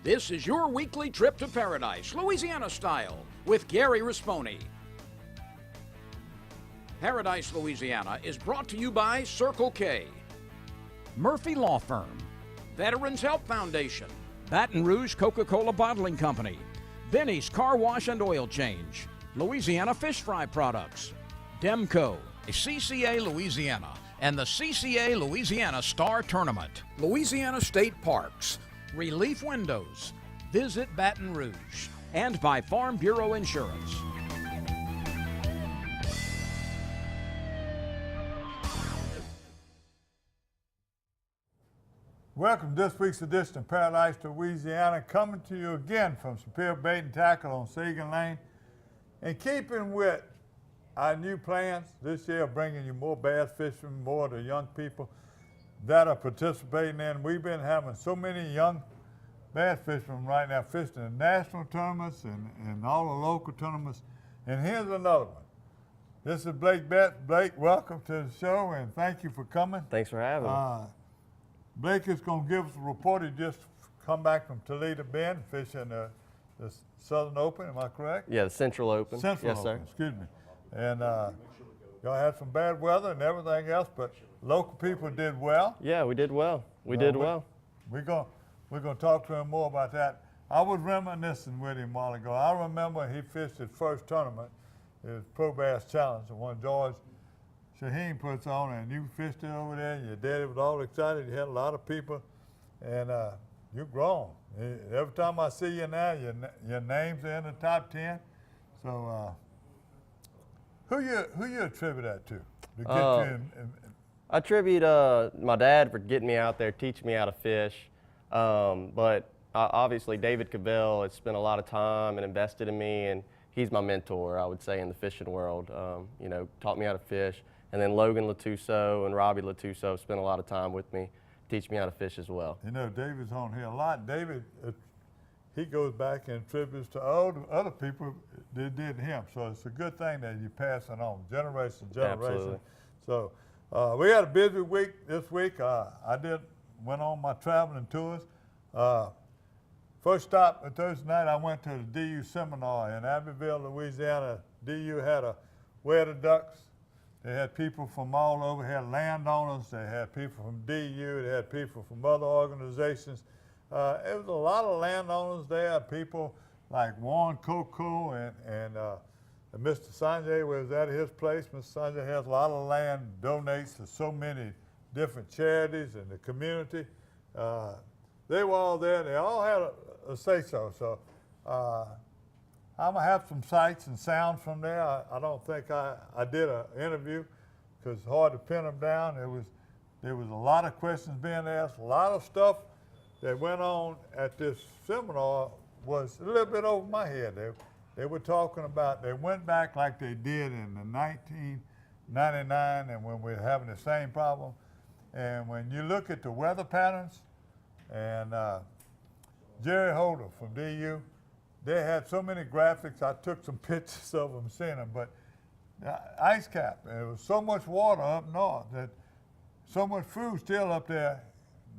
This is your weekly trip to paradise, Louisiana style, with Gary Risponi. Paradise, Louisiana is brought to you by Circle K, Murphy Law Firm, Veterans Help Foundation, Baton Rouge Coca-Cola Bottling Company, Benny's Car Wash and Oil Change, Louisiana Fish Fry Products, Demco, CCA Louisiana, and the CCA Louisiana Star Tournament, Louisiana State Parks, Relief Windows, Visit Baton Rouge, and by Farm Bureau Insurance. Welcome to this week's edition of Paradise, Louisiana, coming to you again from Superior Bait and Tackle on Sagan Lane. In keeping with our new plans this year, bringing you more bass fishing, more of the young people that are participating in. We've been having so many young bass fishermen right now fishing in national tournaments and all the local tournaments. And here's another one. This is Blake Betts. Blake, welcome to the show, and thank you for coming. Thanks for having me. Blake is going to give us a report. He just come back from Toledo Bend, fishing the Southern Open. Am I correct? Yeah, the Central Open. Central yes, Open, sir. excuse me. And y'all had some bad weather and everything else, but local people did well. Yeah, we did well. We did well. We're going to talk to him more about that. I was reminiscing with him a while ago. I remember he fished his first tournament, his Pro Bass Challenge, the one George Shaheen puts on, and you fished it over there. Your daddy was all excited. You had a lot of people, and you've grown. Every time I see you now, your names are in the top 10. So, who you attribute that to get you I attribute my dad for getting me out there, teaching me how to fish. But obviously, David Cabell has spent a lot of time and invested in me, and he's my mentor, I would say, in the fishing world. You know, taught me how to fish. And then Logan Latuso and Robbie Latuso spent a lot of time with me, teach me how to fish as well. You know, David's on here a lot. David, he goes back and attributes to all the other people that did him. So it's a good thing that you pass it on, generation to generation. Absolutely. So we had a busy week this week. Went on my traveling tours. First stop Thursday night, I went to the DU seminar in Abbeville, Louisiana. DU had a Where the Ducks. They had people from all over, had landowners, they had people from DU, they had people from other organizations. It was a lot of landowners there, people like Warren Coco and Mr. Sanjay was at his place. Mr. Sanjay has a lot of land, donates to so many different charities in the community. They were all there, and they all had a say-so. So I'm going to have some sights and sounds from there. I don't think I did an interview because it's hard to pin them down. There was a lot of questions being asked. A lot of stuff that went on at this seminar was a little bit over my head. They were talking about, they went back like they did in the 1999 and when we were having the same problem. And when you look at the weather patterns, and Jerry Holder from DU, they had so many graphics. I took some pictures of them, seeing them, but ice cap. There was so much water up north that so much food still up there.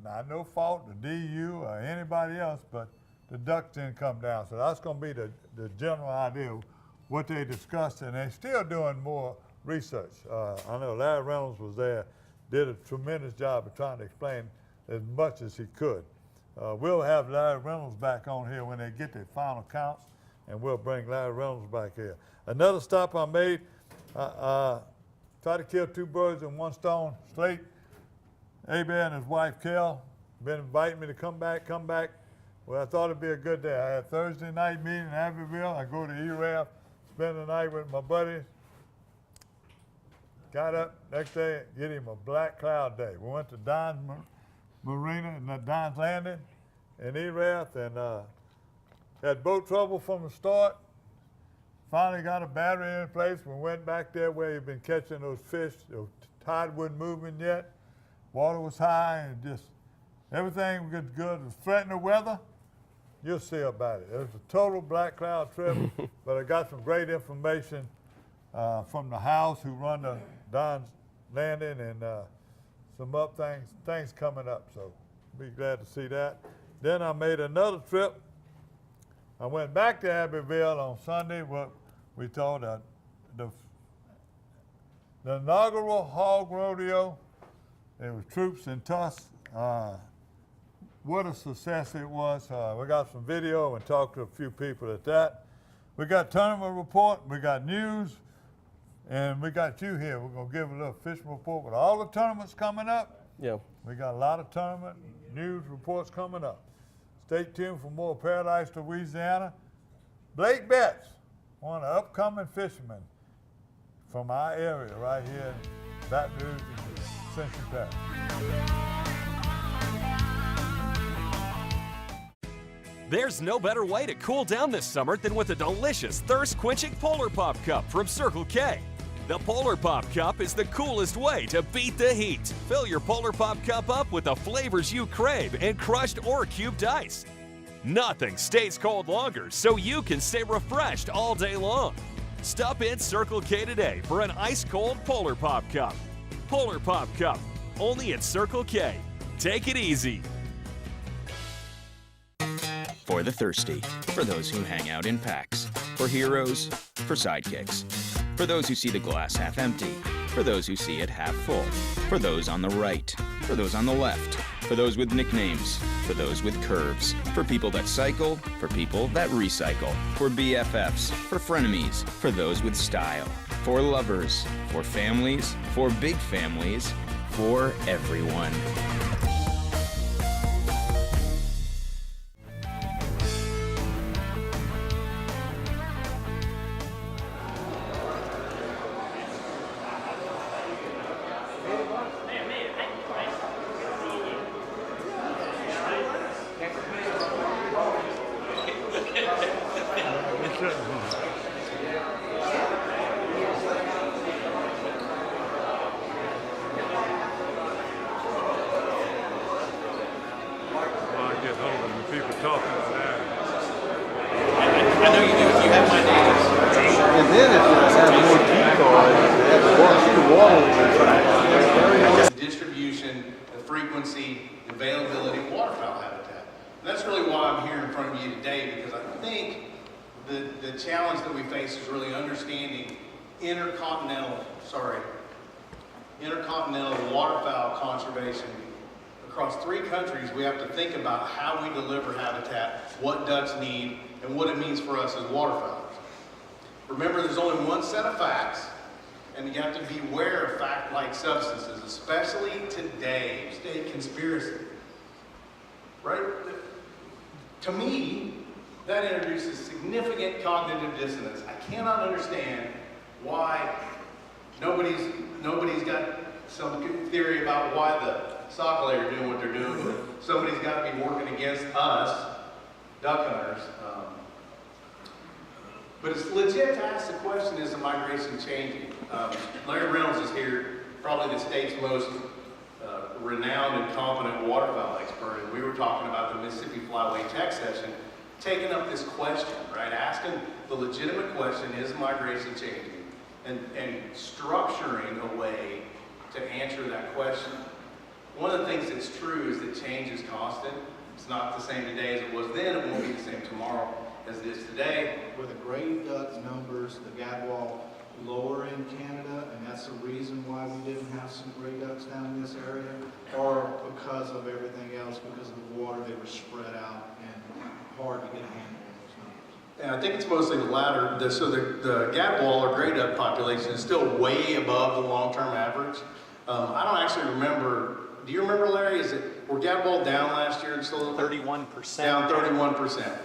Not no fault to DU or anybody else, but the ducks didn't come down. So that's going to be the general idea of what they discussed, and they're still doing more research. I know Larry Reynolds was there, did a tremendous job of trying to explain as much as he could. We'll have Larry Reynolds back on here when they get their final counts, and we'll bring Larry Reynolds back here. Another stop I made, tried to kill two birds in one stone. Slate, Abe and his wife, Kel, been inviting me to come back. Well, I thought it'd be a good day. I had Thursday night meeting in Abbeville. I go to ERAF, spend the night with my buddies. Got up next day, get him a black cloud day. We went to Don's Marina and Don's Landing in ERAF, and had boat trouble from the start. Finally got a battery in place. We went back there where he'd been catching those fish. The tide wasn't moving yet. Water was high, and just everything was good. It was threatening weather. You'll see about it. It was a total black cloud trip, but I got some great information from the house who run the Don's Landing, and some things coming up. So be glad to see that. Then I made another trip. I went back to Abbeville on Sunday. What we told the inaugural hog rodeo. There was troops and tusk. What a success it was. We got some video and talked to a few people at that. We got tournament report, we got news, and we got you here. We're gonna give a little fishing report with all the tournaments coming up. Yeah. We got a lot of tournament news reports coming up. Stay tuned for more Paradise, Louisiana. Blake Betts, one of the upcoming fishermen from our area right here in Baton Rouge and Central Parish. There's no better way to cool down this summer than with a delicious thirst-quenching Polar Pop Cup from Circle K. The Polar Pop Cup is the coolest way to beat the heat. Fill your Polar Pop Cup up with the flavors you crave and crushed or cubed ice. Nothing stays cold longer, so you can stay refreshed all day long. Stop in Circle K today for an ice-cold Polar Pop Cup. Polar Pop Cup, only at Circle K. Take it easy. For the thirsty, for those who hang out in packs, for heroes, for sidekicks, for those who see the glass half empty, for those who see it half full, for those on the right, for those on the left, for those with nicknames, for those with curves, for people that cycle, for people that recycle, for BFFs, for frenemies, for those with style, for lovers, for families, for big families, for everyone. Distribution, the frequency, the availability of waterfowl habitat. And that's really why I'm here in front of you today, because I think the challenge that we face is really understanding intercontinental waterfowl conservation. Across 3 countries, we have to think about how we deliver habitat, what ducks need, and what it means for us as waterfowlers. Remember, there's only one set of facts, and you have to be aware of fact-like substances, especially today, state conspiracy. Right? To me, that introduces significant cognitive dissonance. I cannot understand why nobody's got some theory about why the sockeye are doing what they're doing, but somebody's got to be working against us, duck hunters. But it's legit to ask the question, is the migration changing? Larry Reynolds is here, probably the state's most renowned and competent waterfowl expert, and we were talking about the Mississippi Flyway Tech session, taking up this question, right? Asking the legitimate question, is migration changing? And structuring a way to answer that question. One of the things that's true is that change is constant. It's not the same today as it was then, it won't be the same tomorrow as it is today. With the gray duck numbers, the gadwall lower in Canada, and that's the reason why we didn't have some gray ducks down in this area, or because of everything else, because of the water, they were spread out and hard to get a handle on those numbers. And I think it's mostly the latter. So the gadwall or gray duck population is still way above the long-term average. I don't actually remember. Do you remember, Larry? Were gadwall down last year? Just a little 31%. Down 31%,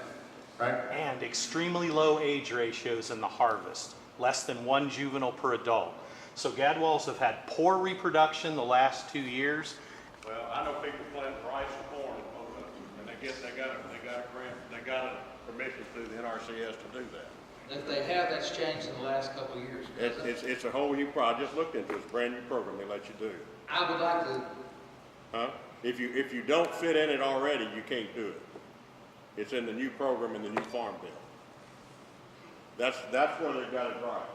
right? And extremely low age ratios in the harvest, less than 1 juvenile per adult. So gadwalls have had poor reproduction the last 2 years. Well, I know people plant rice and corn, and I guess they got a permission through the NRCS to do that. If they have, that's changed in the last couple of years. It's a whole new project. I just looked into it. It's a brand new program they let you do. I would like to. Huh? If you don't fit in it already, you can't do it. It's in the new program in the new farm bill. That's where they got it right.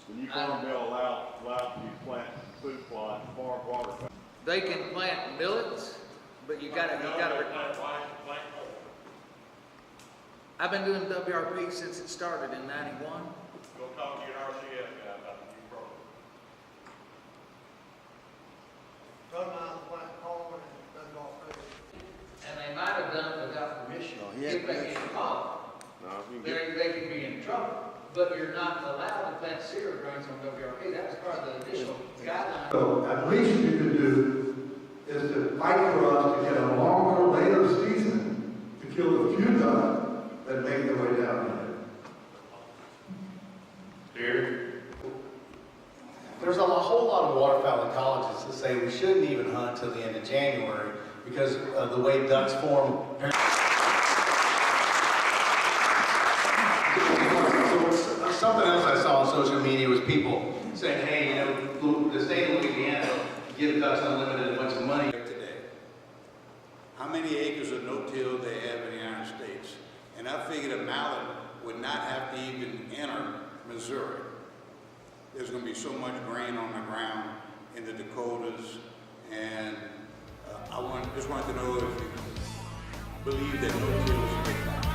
The new farm bill allows you to plant food plots, farm waterfowl. They can plant millets, But you gotta. I've been doing WRP since it started in '91. Go talk to your RCS guy about the new program. And they might have done it without permission. If they get caught, they can be in trouble. But you're not allowed to plant cereal grains on WRP. That was part of the initial guideline. So at least you could do is to fight for us to get a longer, later season to kill the few ducks that make their way down Here. There's a whole lot of waterfowl ecologists that say we shouldn't even hunt till the end of January because of the way ducks form. Something else I saw on social media was people saying, hey, you know, the state of Louisiana give ducks unlimited a bunch of money. Today, how many acres of no-till they have in the United States? And I figured a mallard would not have to even enter Missouri. There's going to be so much grain on the ground in the Dakotas, and just wanted to know if you believe that no-till is a big factor.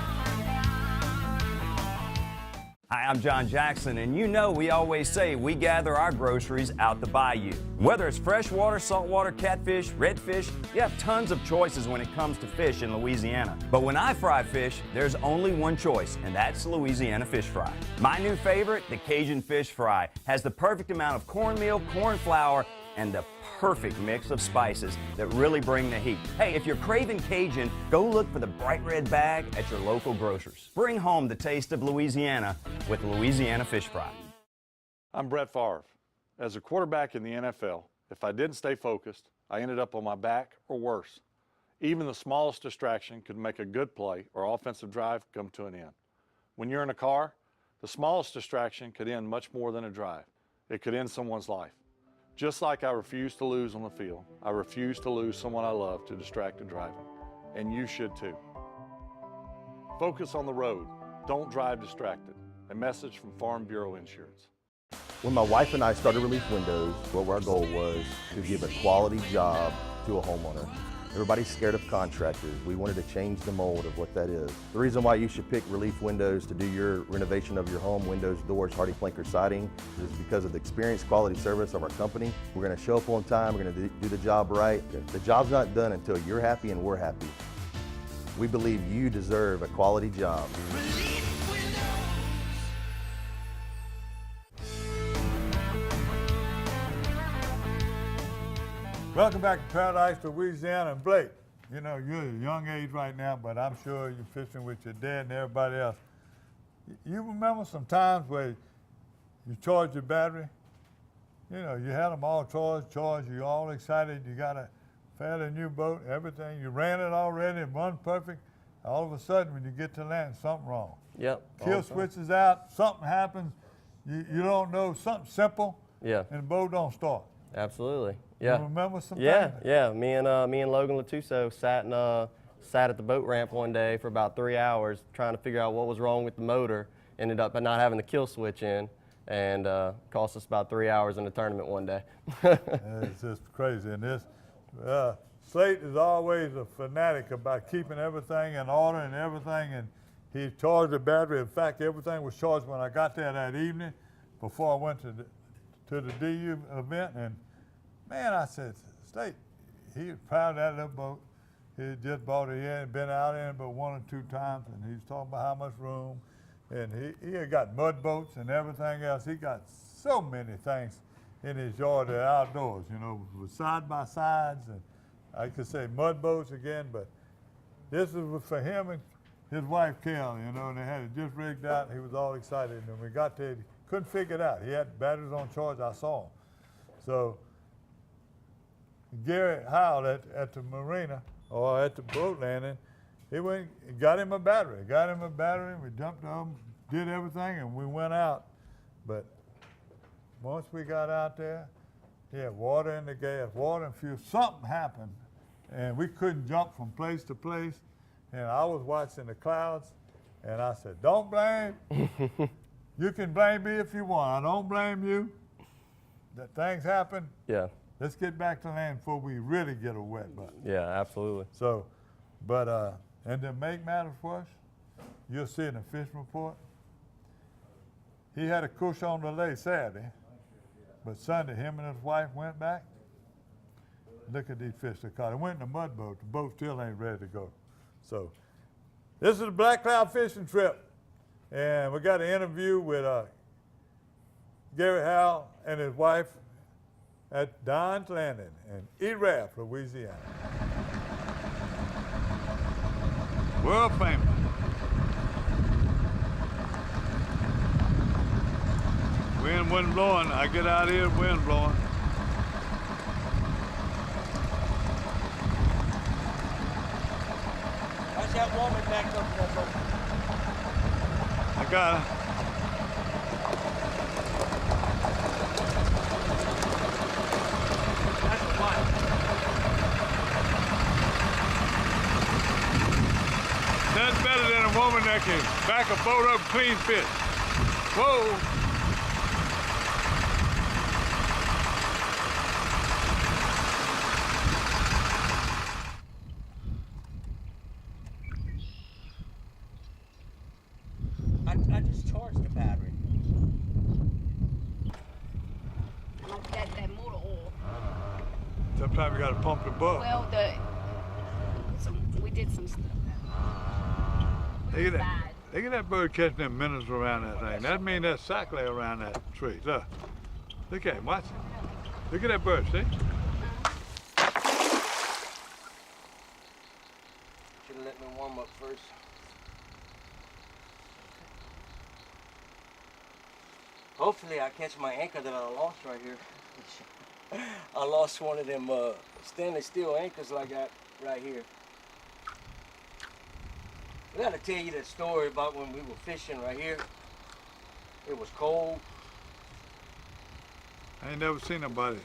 Hi, I'm John Jackson, and you know we always say we gather our groceries out the bayou. Whether it's freshwater, saltwater, catfish, redfish, you have tons of choices when it comes to fish in Louisiana. But when I fry fish, there's only one choice, and that's Louisiana fish fry. My new favorite, the Cajun fish fry, has the perfect amount of cornmeal, corn flour, and the perfect mix of spices that really bring the heat. Hey, if you're craving Cajun, go look for the bright red bag at your local grocers. Bring home the taste of Louisiana with Louisiana Fish Fry. I'm Brett Favre. As a quarterback in the NFL, if I didn't stay focused, I ended up on my back or worse. Even the smallest distraction could make a good play or offensive drive come to an end. When you're in a car, the smallest distraction could end much more than a drive. It could end someone's life. Just like I refuse to lose on the field, I refuse to lose someone I love to distracted driving. And you should too. Focus on the road. Don't drive distracted. A message from Farm Bureau Insurance. When my wife and I started Relief Windows, what our goal was to give a quality job to a homeowner. Everybody's scared of contractors. We wanted to change the mold of what that is. The reason why you should pick Relief Windows to do your renovation of your home, windows, doors, hardy plank, or siding, is because of the experience, quality service of our company. We're going to show up on time. We're going to do the job right. The job's not done until you're happy and we're happy. We believe you deserve a quality job. Welcome back to Paradise, Louisiana. And Blake, you know, you're at a young age right now, but I'm sure you're fishing with your dad and everybody else. You remember some times where you charged your battery? You know, you had them all charged, you're all excited, you got a fairly new boat, everything. You ran it already, it run perfect. All of a sudden, when you get to land, something wrong. Yep. Kill switches out, something happens, you don't know, something simple, Yeah. and the boat don't start. Absolutely. Yeah. You remember some Yeah, things? yeah. Me and Logan Latuso sat at the boat ramp one day for about 3 hours trying to figure out what was wrong with the motor. Ended up not having the kill switch in, and cost us about 3 hours in the tournament one day. It's just crazy. And this Slate is always a fanatic about keeping everything in order and everything. And he charged the battery. In fact, everything was charged when I got there that evening before I went to the DU event. And man, I said, Slate, he was proud of that little boat. He had just bought it. He hadn't been out in it but 1 or 2 times. And he was talking about how much room. And he had got mud boats and everything else. He got so many things in his yard that are outdoors, you know, with side-by-sides, and I could say mud boats again, but this was for him and his wife, Kel, you know, and they had it just rigged out. He was all excited. And when we got there, he couldn't figure it out. He had batteries on charge. I saw him. So Gary Howell at the marina or at the boat landing, he went and got him a battery. We dumped them, did everything, and we went out. But once we got out there, he had water in the gas, water and fuel. Something happened, and we couldn't jump from place to place. And I was watching the clouds, and I said, don't blame. You can blame me if you want. I don't blame you. That things happen. Yeah. let's get back to land before we really get a wet butt. Yeah, absolutely. So, but, and to make matters worse, you'll see in the fishing report, he had a cochon de lait Saturday, but Sunday, him and his wife went back. Look at these fish they caught. They went in the mud boat. The boat still ain't ready to go. So, this is the Black Cloud fishing trip. And we got an interview with Gary Howell and his wife at Don's Landing in Erath, Louisiana. World famous. Wind wasn't blowing. I get out here, wind blowing. How's that woman back up there, bro? I got her. That's a lot. That's better than a woman that can back a boat up clean fish. Whoa. I just charged the battery. That motor oil. Sometimes you got to pump the boat. Well, we did some stuff. Look at that bird catching them minnows around that thing. That means that's exactly around that tree. Look at him, watch it. Look at that bird, see? Should have let me warm up first. Hopefully I catch my anchor that I lost right here. I lost one of them stainless steel anchors I got right here. I gotta tell you that story about when we were fishing right here. It was cold. I ain't never seen nobody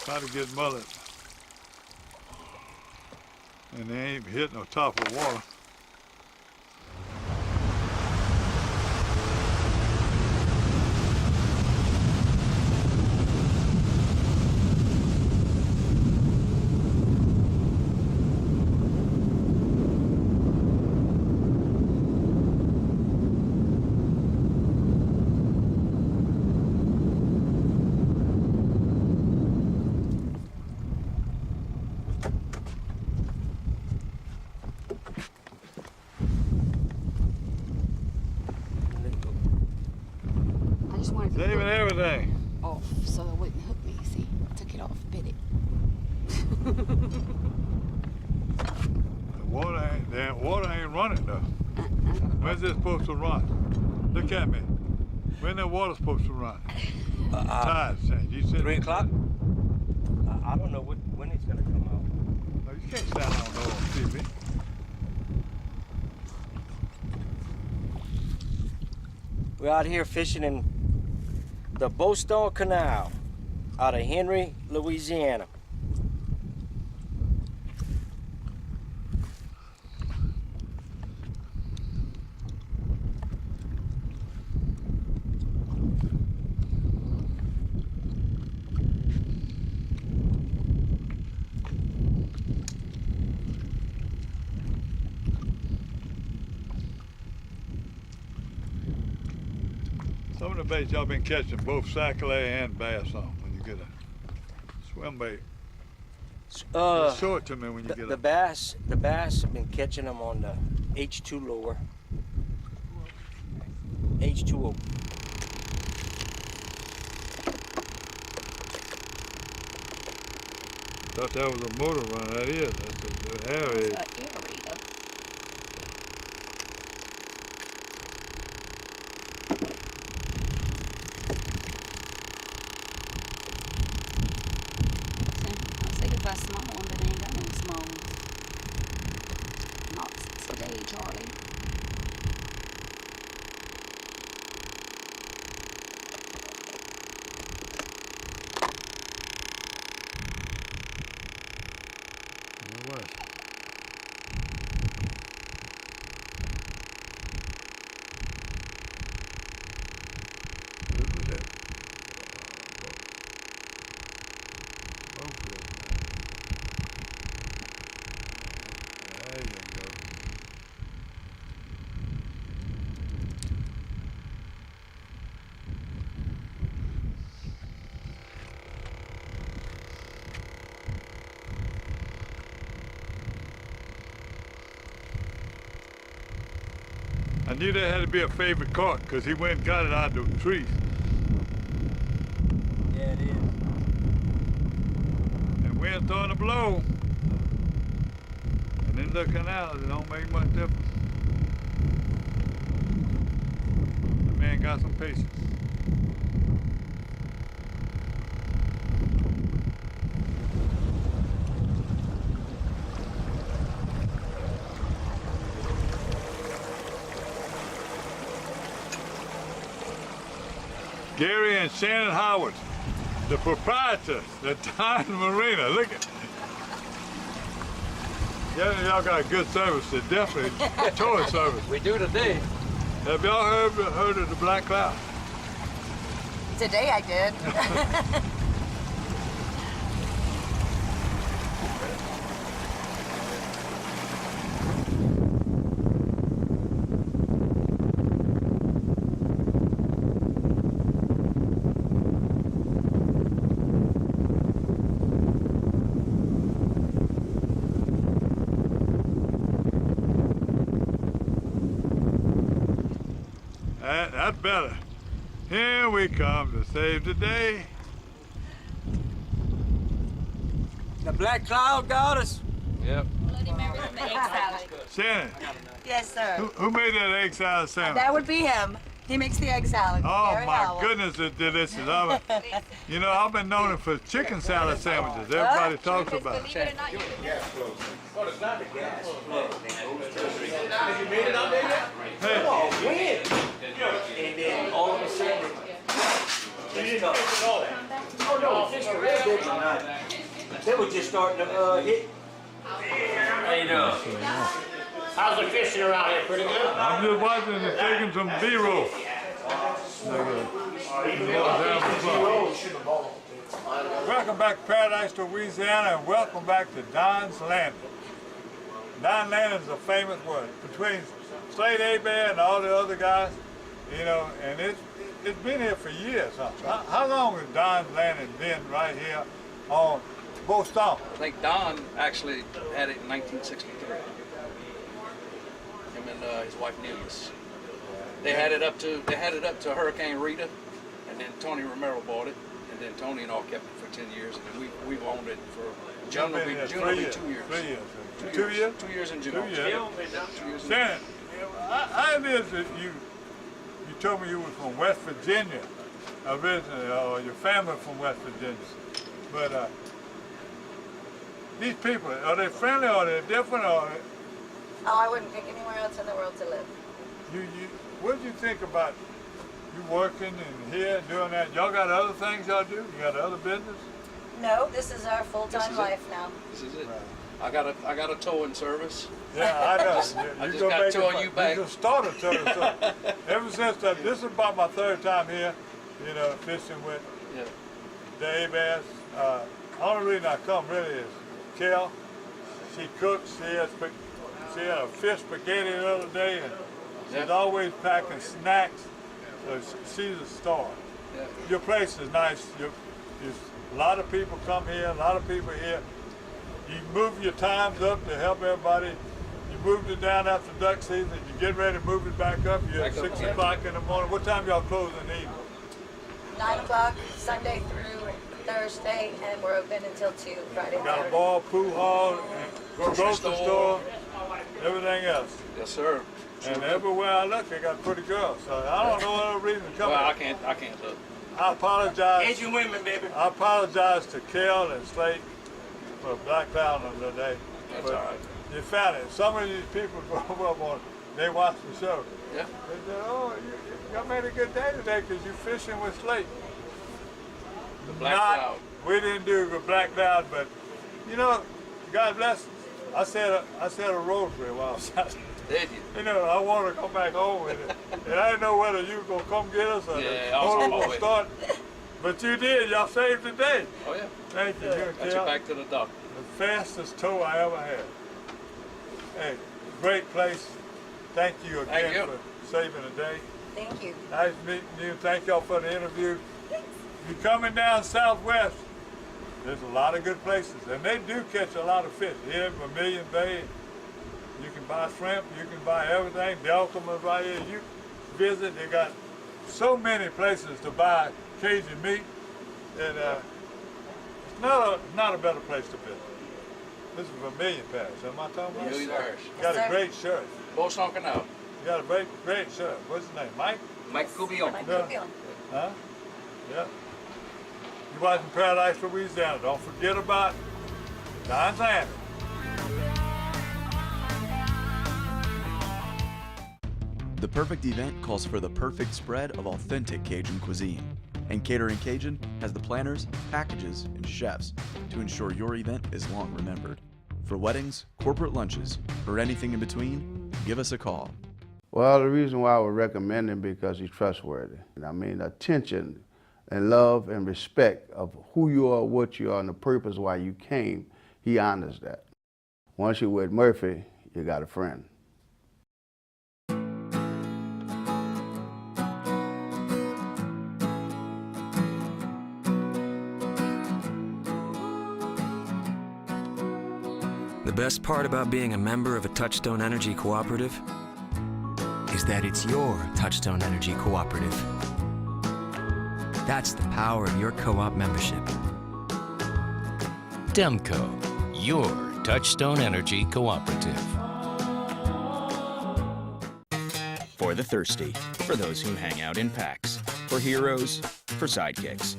try to get mullet and they ain't hitting the top of water. Saving everything. Off so it wouldn't hook me. See, I took it off, bit it. The water ain't running though. When's it supposed to run? Look at me. When the water supposed to run? Tide change. You said 3 o'clock? I don't know when it's gonna come out. No, you can't stand on TV. We're out here fishing in the Bowstone Canal out of Henry, Louisiana. Some of the baits y'all been catching both sac-a-lait and bass on when you get a swim bait. Show it to me when you get the bass. The bass have been catching them on the H2 lure. H2O. Thought that was a motor run. That is. That's the air is. A small one, but they ain't got no small ones. Not today, Charlie. All right. I knew there had to be a favorite caught because he went and got it out of the trees. Yeah, it is. And wind's starting to blow. And then looking out, it don't make much difference. The man got some patience. Gary and Shannon Howard, the proprietors of Diamond Marina. Look at, yeah, y'all got good service. It's definitely towing service. We do today. Have y'all heard of the Black Cloud? Today I did. That's better. Here we come to save the day. The Black Cloud got us. Yep. Bloody Mary and the egg salad. Shannon, Yes, sir. who made that egg salad sandwich? That would be him. He makes the egg salad. Oh Gary my Howell. goodness, it's delicious. You know, I've been known for chicken salad sandwiches. Everybody talks about it. Oh, it's not the gas. Have you made it out there yet? Hey. Come on, win. And then all of a sudden, it's tough. Oh no, just a real big one. They were just starting to hit. How you doing? How's the fishing around here? Pretty good? I'm just watching and taking some B-roll. Welcome back to Paradise, Louisiana, and welcome back to Don's Landing. Don Landing's a famous one between Slade A-Bear and all the other guys, you know, and it's been here for years. Huh? How long has Don's Landing been right here on Bo Stomp? I think Don actually had it in 1963. Him and his wife Nelis. They had it up to Hurricane Rita, and then Tony Romero bought it, and then Tony and all kept it for 10 years, and then we've owned it for June will be 2 years. 3 years. 2 years? 2 years in June. 2 years. Shannon, how it is that you told me you were from West Virginia originally, or your family from West Virginia, but these people, are they friendly, or are they different, or? Oh, I wouldn't pick anywhere else in the world to live. What do you think about you working and here and doing that? Y'all got other things y'all do? You got other business? No, this is our full-time life now. This is it. I got a towing service. Yeah, I know. I just got towing you back. You just started towing service. Ever since that, this is about my third time here, you know, fishing with the A-Bass. The only reason I come really is Kel. She cooks. She had a fish spaghetti the other day, and she's always packing snacks. So she's a star. Yeah. Your place is nice. A lot of people come here. A lot of people here. You move your times up to help everybody. You moved it down after duck season. You get ready to move it back up. You're at 6 o'clock in the morning. What time y'all close in the evening? 9 o'clock, Sunday through Thursday, and we're open until 2 Friday. Got a bar, pool hall, and grocery store, everything else. Yes, sir. And everywhere I look, they got pretty girls. So I don't know what other reason to come. Well, here. I can't look. I apologize. Asian women, baby. I apologize to Kel and Slate for Black Cloud on the day. That's all right. You found it. Some of these people go up on, they watch the show. Yeah. They said, oh, y'all made a good day today because you're fishing with Slate. The Black Cloud. We didn't do the Black Cloud, but you know, God bless. I said a rosary while I was out. Did you? You know, I wanted to come back home with it. And I didn't know whether you were going to come get us or going to start. But you did. Y'all saved the day. Oh, yeah. Thank you. Got you back to the dock. The fastest tow I ever had. Hey, great place. Thank you again for saving the day. Thank you. Nice meeting you. Thank y'all for the interview. You're coming down Southwest. There's a lot of good places, and they do catch a lot of fish here in Vermilion Bay. You can buy shrimp, you can buy everything. The Ultimate's right here. You visit, they got so many places to buy Cajun meat, and it's not a better place to visit. This is Vermilion Parish, am I talking about? Vermilion Parish. Got a great shirt. Both talking out. You got a great shirt. What's his name, Mike? Mike Coubillon. Huh? Yeah. You watching Paradise, Louisiana. Don't forget about Don's Hammer. The perfect event calls for the perfect spread of authentic Cajun cuisine. And Catering Cajun has the planners, packages, and chefs to ensure your event is long remembered. For weddings, corporate lunches, or anything in between, give us a call. Well, the reason why I would recommend him because he's trustworthy. I mean, attention and love and respect of who you are, what you are, and the purpose why you came, he honors that. Once you're with Murphy, you got a friend. The best part about being a member of a Touchstone Energy Cooperative is that it's your Touchstone Energy Cooperative. That's the power of your co-op membership. Demco, your Touchstone Energy Cooperative. For the thirsty, for those who hang out in packs, for heroes, for sidekicks,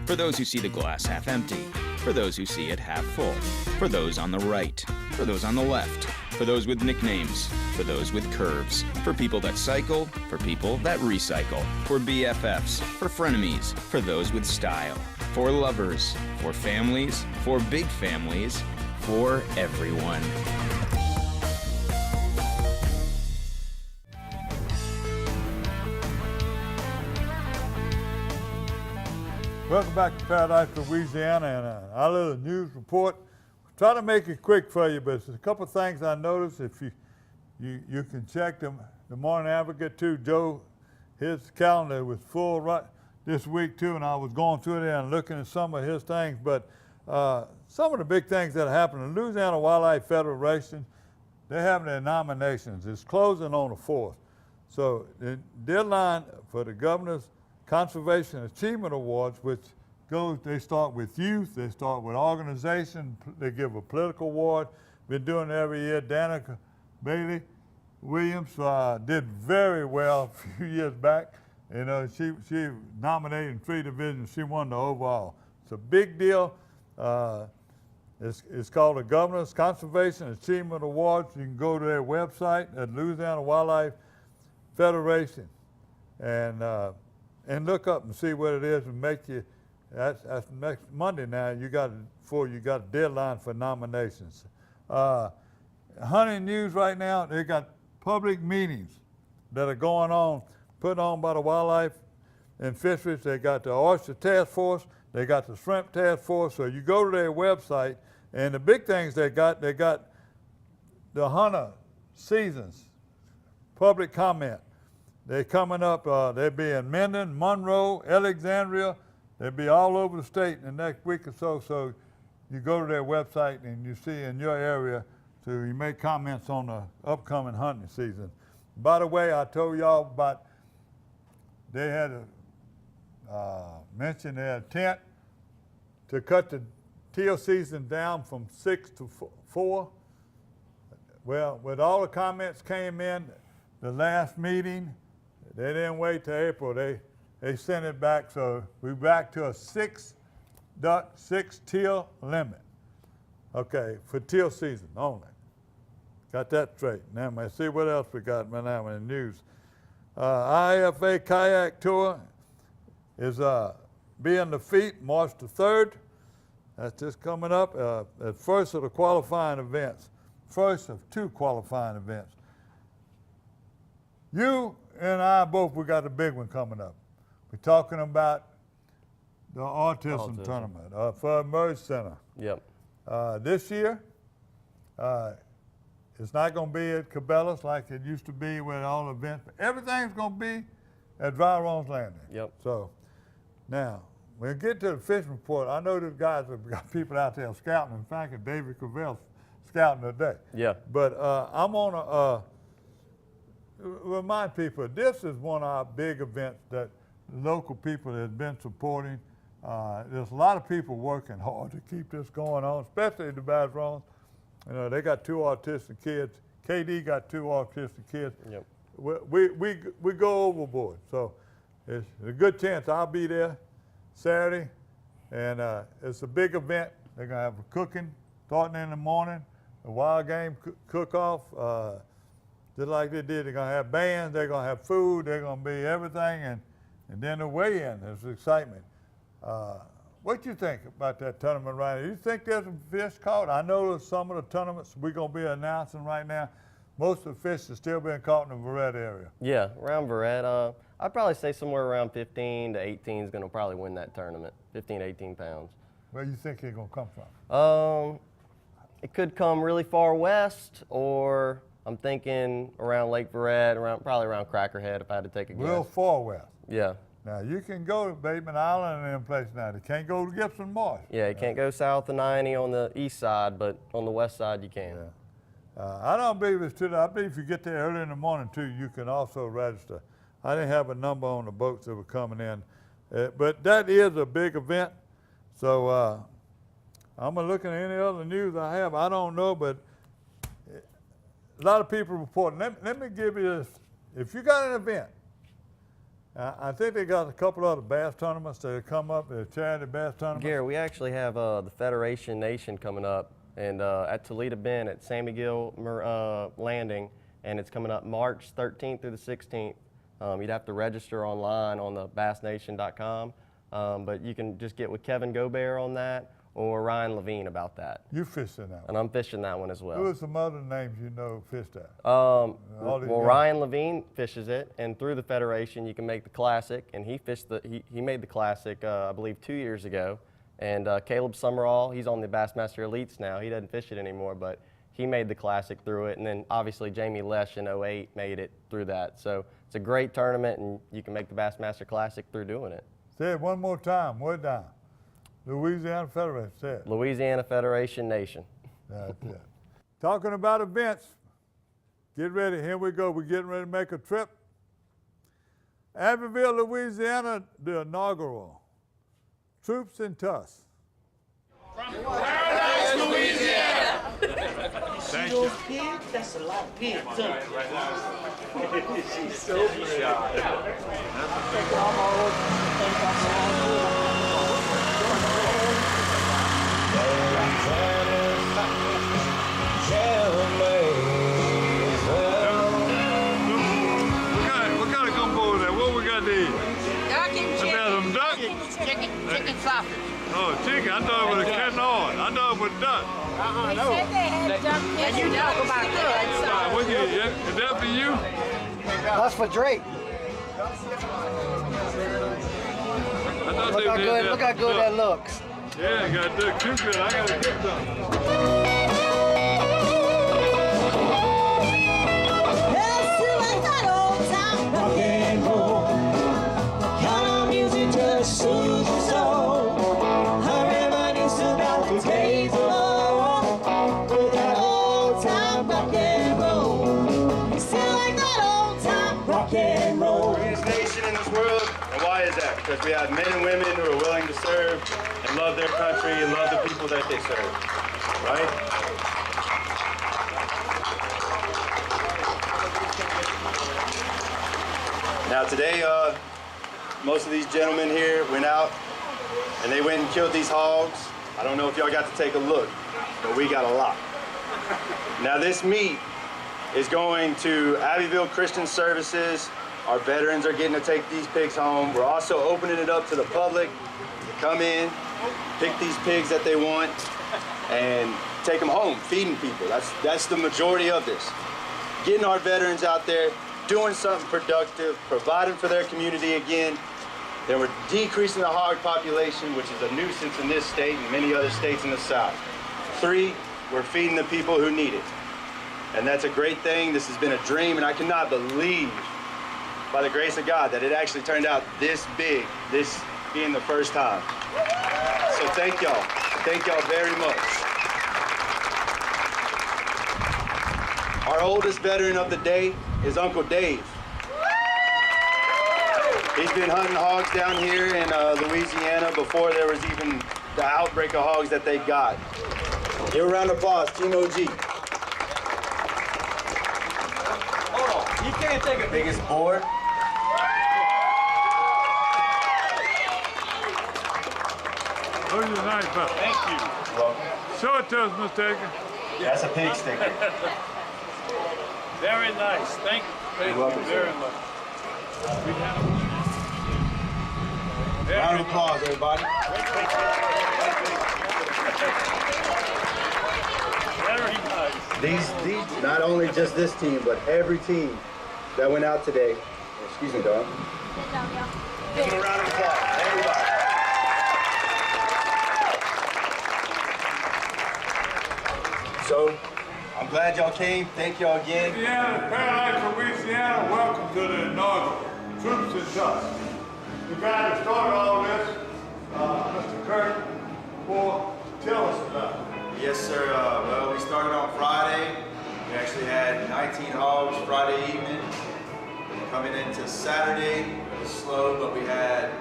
for those who see the glass half empty, for those who see it half full, for those on the right, for those on the left, for those with nicknames, for those with curves, for people that cycle, for people that recycle, for BFFs, for frenemies, for those with style, for lovers, for families, for big families, for everyone. Welcome back to Paradise, Louisiana, and our little news report. Try to make it quick for you, but there's a couple of things I noticed. If you can check them. The Morning Advocate too. Joe, his calendar was full right this week too, and I was going through there and looking at some of his things. But some of the big things that happened, the Louisiana Wildlife Federation, they're having their nominations. It's closing on the 4th. So the deadline for the Governor's Conservation Achievement Awards, which goes, they start with youth, they start with organization, they give a political award. Been doing it every year. Danica Bailey Williams did very well a few years back. You know, she nominated in 3 divisions. She won the overall. It's a big deal. It's called the Governor's Conservation Achievement Awards. You can go to their website at Louisiana Wildlife Federation and look up and see what it is and make you. That's next Monday now. You got a deadline for nominations. Hunting news right now. They got public meetings that are going on, put on by the Wildlife and Fisheries. They got the Oyster Task Force. They got the Shrimp Task Force. So you go to their website, and the big things they got the hunter seasons, public comment. They're coming up. They'll be in Minden, Monroe, Alexandria. They'll be all over the state in the next week or so. So you go to their website and you see in your area, so you make comments on the upcoming hunting season. By the way, I told y'all about they had mentioned their intent to cut the teal season down from 6 to 4. Well, with all the comments came in the last meeting, they didn't wait till April. They sent it back, so we're back to a 6 teal limit. Okay, for teal season only. Got that straight. Now, let's see what else we got now in the news. IFA Kayak Tour is being the feat March the 3rd. That's just coming up. At first of the qualifying events. First of 2 qualifying events. You and I both, we got a big one coming up. We're talking about the autism tournament for Merge Center. Yep. This year, it's not going to be at Cabela's like it used to be with all the events. But everything's going to be at Vyron's Landing. Yep. So now, when we get to the fishing report, I know these guys have got people out there scouting. In fact, David Cavell scouting today. Yeah. But I'm gonna remind people, this is one of our big events that local people have been supporting. There's a lot of people working hard to keep this going on, especially the Bazrons. You know, they got 2 autistic kids. KD got 2 autistic kids. Yep. We go overboard. So it's a good chance I'll be there Saturday. And it's a big event. They're going to have a cooking starting in the morning, a wild game cook-off. Just like they did, they're going to have bands, they're going to have food, they're going to be everything. And then the weigh-in, there's excitement. What you think about that tournament right now? You think there's a fish caught? I know some of the tournaments we're going to be announcing right now, most of the fish are still being caught in the Verret area. Yeah, around Verret. I'd probably say somewhere around 15 to 18 is going to probably win that tournament, 15 to 18 pounds. Where you think it's going to come from? It could come really far west, or I'm thinking around Lake Verret, probably around Crackerhead if I had to take a guess. Real far west. Yeah. Now, you can go to Bateman Island and them places now. You can't go to Gibson Marsh. Yeah, you can't go south of 90 on the east side, but on the west side you can. Yeah. I don't believe it's too late. I believe if you get there early in the morning, too, you can also register. I didn't have a number on the boats that were coming in. But that is a big event. So I'm going to look at any other news I have. I don't know, but a lot of people reporting. Let me give you this. If you got an event, I think they got a couple other bass tournaments that have come up, the charity bass tournaments. Gary, we actually have the Federation Nation coming up and at Toledo Bend at San Miguel Landing, and it's coming up March 13th through the 16th. You'd have to register online on the bassnation.com, but you can just get with Kevin Gobert on that or Ryan Levine about that. You fished in that one. And I'm fishing that one as well. Who are some other names you know fished that? Well, Ryan Levine fishes it, and through the Federation you can make the Classic, and he fished he made the Classic, I believe, 2 years ago. And Caleb Summerall, he's on the Bassmaster Elites now. He doesn't fish it anymore, but he made the Classic through it. And then obviously Jamie Lesh in 08 made it through that. So it's a great tournament, and you can make the Bassmaster Classic through doing it. Say it one more time, way down. Louisiana Federation, say it. Louisiana Federation Nation. That's it. Talking about events, get ready, here we go. We're getting ready to make a trip. Abbeville, Louisiana, the inaugural Troops in Tuss. From Paradise, Louisiana. Thank you. Pigs? That's a lot of pigs, She's so What kind of gumbo is that? What we got there? Duck and chicken. Some duck? Chicken sausage. Oh, chicken. I thought it was a cannoli. I thought it was duck. They said they had duck. And you talk about good. Is that for you? That's for Drake. Look how good that looks. Yeah, you got to do it too good. I got to get some. Because we have men and women who are willing to serve and love their country and love the people that they serve, right? Now today, most of these gentlemen here went out and they went and killed these hogs. I don't know if y'all got to take a look, but we got a lot. Now this meat is going to Abbeville Christian Services. Our veterans are getting to take these pigs home. We're also opening it up to the public to come in, pick these pigs that they want, and take them home, feeding people. That's the majority of this. Getting our veterans out there, doing something productive, providing for their community again. Then we're decreasing the hog population, which is a nuisance in this state and many other states in the South. 3, we're feeding the people who need it. And that's a great thing. This has been a dream, and I cannot believe, by the grace of God, that it actually turned out this big, this being the first time. So thank y'all. Thank y'all very much. oldest veteran of the day is Uncle Dave. He's been hunting hogs down here in Louisiana before there was even the outbreak of hogs that they got. Give a round of applause, Team OG. Hold on, you can't take a biggest boar. Who's your nice brother? Thank you. Welcome. Show it to us, Mr. Aiken. That's a pig sticker. Very nice. Thank you. You're welcome, very sir. much. Round of applause, everybody. Very nice. These, not only just this team, but every team that went out today. Excuse me, dog. Give them a round of applause, everybody. So, I'm glad y'all came. Thank y'all again. Louisiana, Paradise, Louisiana, welcome to the inaugural Troops in Touch. The guy that started all this, Mr. Kirk, tell us about it. Yes, sir. Well, we started on Friday. We actually had 19 hogs Friday evening. Coming into Saturday, it was slow, but we had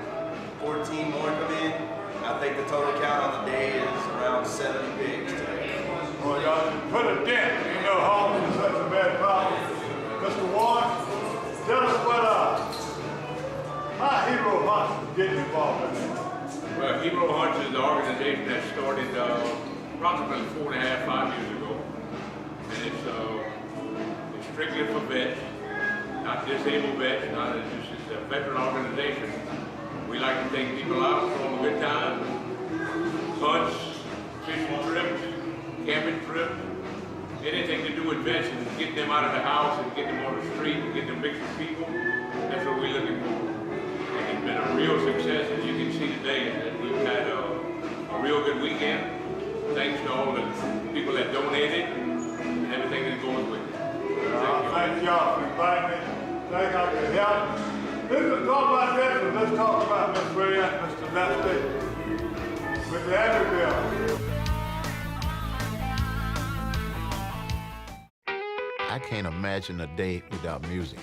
14 more come in. I think the total count on the day is around 70 pigs today. Well, y'all put a dent. You know, hogs is such a bad problem. Mr. Warren, tell us what, how Hero Hunts is getting involved in that. Well, Hero Hunts is the organization that started approximately 4.5, 5 years ago. And it's strictly for vets, not disabled vets, it's a veteran organization. We like to take people out for a good time, hunts, fishing trips, camping trips, anything to do with vets and getting them out of the house and getting them on the street and getting them mixed with people. That's what we're looking for. And it's been a real success, as you can see today, that we've had a real good weekend, thanks to all the people that donated and everything that goes with it. Thank y'all for inviting me. Think I can help. Let's talk about this, and let's talk about Miss Ray and Mr. Lefty with the Abbeville. I can't imagine a day without music.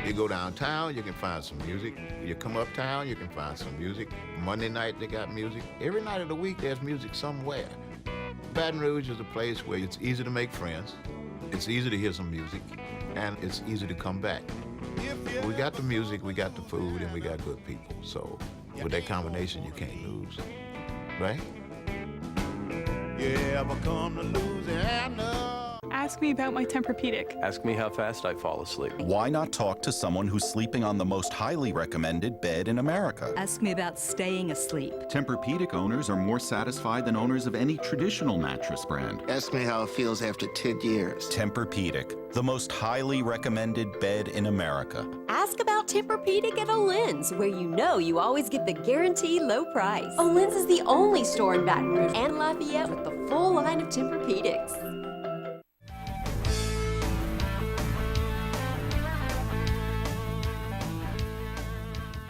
You go downtown, you can find some music. You come uptown, you can find some music. Monday night, they got music. Every night of the week, there's music somewhere. Baton Rouge is a place where it's easy to make friends, it's easy to hear some music, and it's easy to come back. We got the music, we got the food, and we got good people. So with that combination, you can't lose, right? You ever come to Louisiana? Ask me about my Tempur-Pedic. Ask me how fast I fall asleep. Why not talk to someone who's sleeping on the most highly recommended bed in America? Ask me about staying asleep. Tempur-Pedic owners are more satisfied than owners of any traditional mattress brand. Ask me how it feels after 10 years. Tempur-Pedic, the most highly recommended bed in America. Ask about Tempur-Pedic at Olin's, where you know you always get the guaranteed low price. Olin's is the only store in Baton Rouge and Lafayette with the full line of Tempur-Pedics.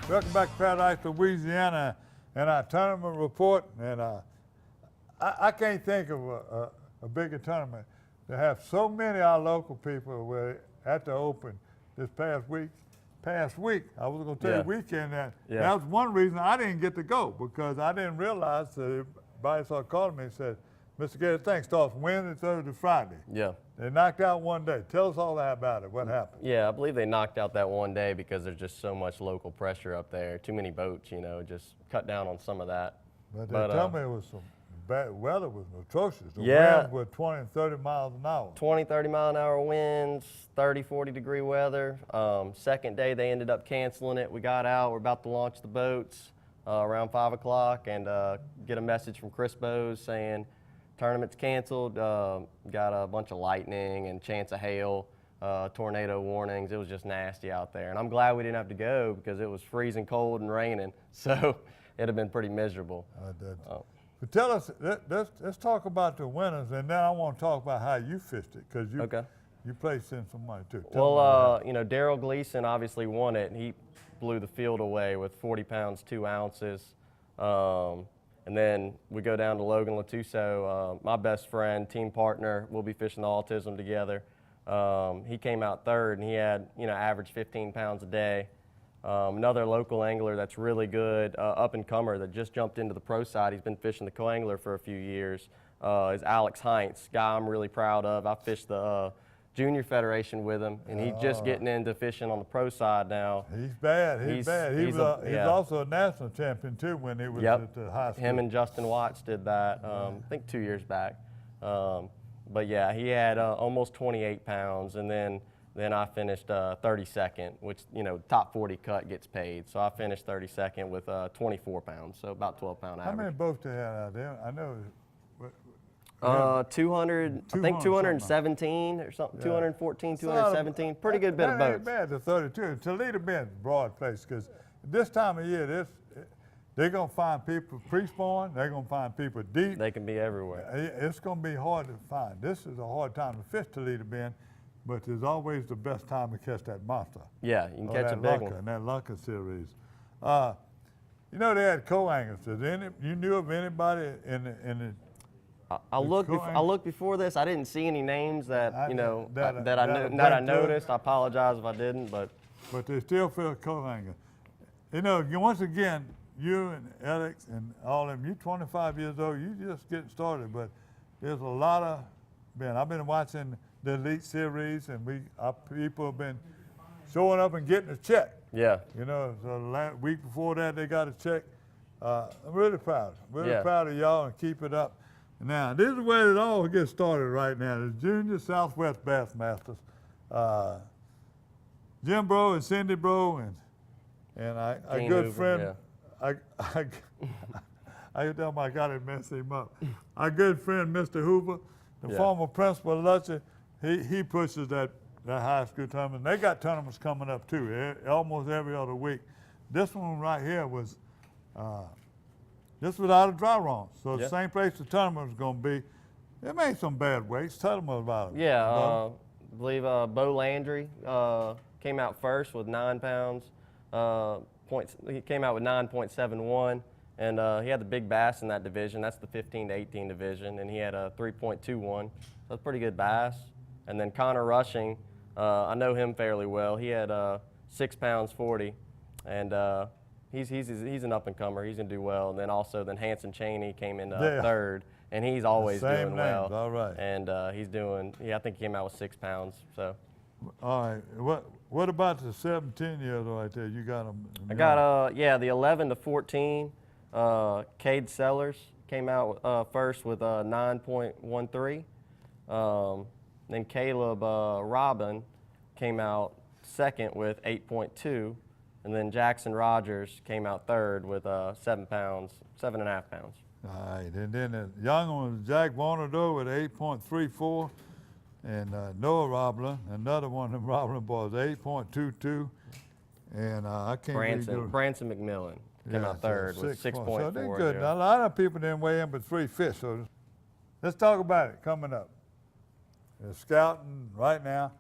Welcome back to Paradise, Louisiana, and our tournament report. And I can't think of a bigger tournament to have so many of our local people were at the Open this past week. I was going to tell you weekend that. Yeah. That was one reason I didn't get to go, because I didn't realize that everybody started calling me and said, Mr. Gator, thing starts Wednesday, Thursday, Friday. Yeah. They knocked out one day. Tell us all that about it. What happened? Yeah, I believe they knocked out that one day because there's just so much local pressure up there. Too many boats, you know, just cut down on some of that. But they tell me it was some bad weather was atrocious. The Yeah. winds were 20 and 30 miles an hour. 20, 30 mile an hour winds, 30, 40 degree weather. Second day they ended up canceling it. We got out, we're about to launch the boats around 5 o'clock and get a message from Chris Bowes saying tournament's canceled, got a bunch of lightning and chance of hail, tornado warnings. It was just nasty out there. And I'm glad we didn't have to go because it was freezing cold and raining. So it'd have been pretty miserable. But tell us, let's talk about the winners, and then I want to talk about how you fished it, because you placed in some money too. Well, you know, Daryl Gleason obviously won it. He blew the field away with 40 pounds, 2 ounces. And then we go down to Logan Latuso, my best friend, team partner. We'll be fishing the autism together. He came out third, and he had, average 15 pounds a day. Another local angler that's really good, up-and-comer that just jumped into the pro side. He's been fishing the co-angler for a few years. Is Alex Heinz, guy I'm really proud of. I fished the Junior Federation with him, and he's just getting into fishing on the pro side now. He's bad. He's bad. He's also a national champion too when he was at the high school. Him and Justin Watts did that. I think 2 years back. But yeah, he had almost 28 pounds, and then I finished 32nd, which top 40 cut gets paid. So I finished 32nd with 24 pounds, so about 12-pound average. How many boats do you have out there? I know. 200, I think 217 or something, 214, 217, pretty good bit of boats. That ain't bad, the 32. Toledo Bend, broad place, because this time of year, they're going to find people pre-spawn, they're going to find people deep. They can be everywhere. It's going to be hard to find. This is a hard time to fish Toledo Bend, but it's always the best time to catch that monster. Yeah, you can catch a big one. In that Lunker series. They had co-anglers. You knew of anybody in the I looked before this. I didn't see any names that I noticed. I apologize if I didn't, but they still feel co-angler. Once again, you and Alex and all of them, you're 25 years old. You just getting started, but there's a lot of I've been watching the Elite Series, and our people have been showing up and getting a check. Yeah. So week before that they got a check. I'm really proud. Proud of y'all, and keep it up. Now, this is where it all gets started right now. The Junior Southwest Bassmasters. Jim Bro and Cindy Bro and a good friend. I tell him I got to mess him up. Our good friend, Mr. Hoover, the former principal of Lutcher, he pushes that high school tournament. They got tournaments coming up too, almost every other week. This one right here was this was out of dry runs, so the same place the tournament was going to be. They made some bad weights. Tell them about it. Yeah, I believe Bo Landry came out first with 9 pounds. He came out with 9.71, and he had the big bass in that division. That's the 15 to 18 division, and he had a 3.21. That's a pretty good bass. And then Connor Rushing, I know him fairly well. He had 6 pounds 40, and he's an up-and-comer. He's going to do well. And then Hanson Cheney came in third, and he's always doing well. All right. And he's doing, I think he came out with 6 pounds. So. All right. What about the 17-year-old right there? You got them? I got the 11 to 14. Cade Sellers came out first with 9.13. Then Caleb Robin came out second with 8.2. And then Jackson Rogers came out third with 7.5 pounds. All right, and then the young one was Jack Bonador with 8.34, and Noah Robler, another one of them Robler boys, 8.22, and I can't Branson McMillan came out third with 6.4. So they're good. Now, a lot of people didn't weigh in but 3 fish, so let's talk about it coming up. They're scouting right now.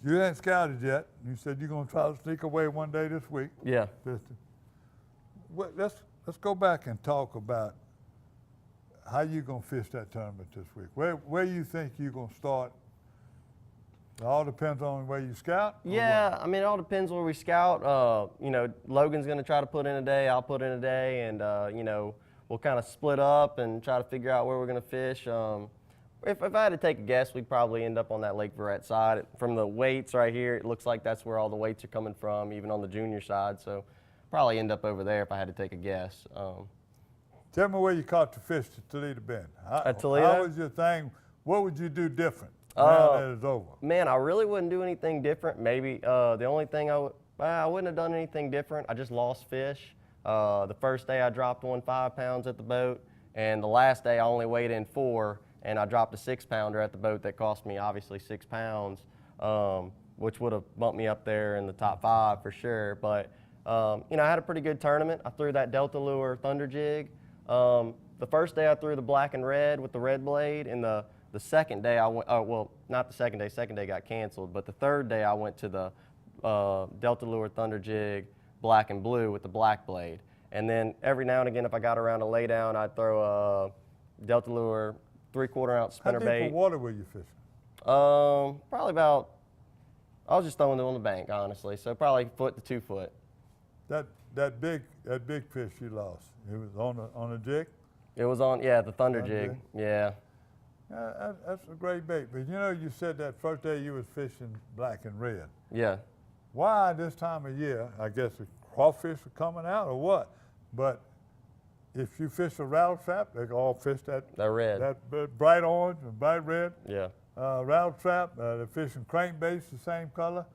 You hadn't scouted yet. You said you're going to try to sneak away one day this week. Yeah. Let's go back and talk about how you're going to fish that tournament this week. Where you think you're going to start? It all depends on where you scout? Yeah, I mean, it all depends where we scout. Logan's going to try to put in a day. I'll put in a day, and, we'll kind of split up and try to figure out where we're going to fish. If I had to take a guess, we'd probably end up on that Lake Verret side. From the weights right here, it looks like that's where all the weights are coming from, even on the junior side. So probably end up over there if I had to take a guess. Tell me where you caught the fish at Toledo Bend. At Toledo? How was your thing? What would you do different now that it's over? Man, I really wouldn't do anything different. Maybe the only thing I wouldn't have done anything different. I just lost fish. The first day I dropped 5 pounds at the boat, and the last day I only weighed in 4. And I dropped a 6-pounder at the boat that cost me obviously 6 pounds, which would have bumped me up there in the top 5 for sure. But I had a pretty good tournament. I threw that Delta Lure Thunder Jig. The first day I threw the black and red with the red blade, and the second day I went. Not the second day. Second day got canceled. But the third day I went to the Delta Lure Thunder Jig black and blue with the black blade. And then every now and again, if I got around to lay down, I'd throw a Delta Lure 3/4 ounce spinnerbait. How deep of water were you fishing? Probably about, I was just throwing it on the bank, honestly, so probably 1 foot to 2 foot. That big fish you lost, it was on a jig? It was on, yeah, the thunder jig, yeah. That's a great bait, but you know, you said that first day you was fishing black and red. Yeah. Why this time of year? I guess the crawfish are coming out or what? But if you fish a rattle trap, they all fish that red, that bright orange and bright red. Yeah. Rattle trap, they're fishing crankbaits the same color,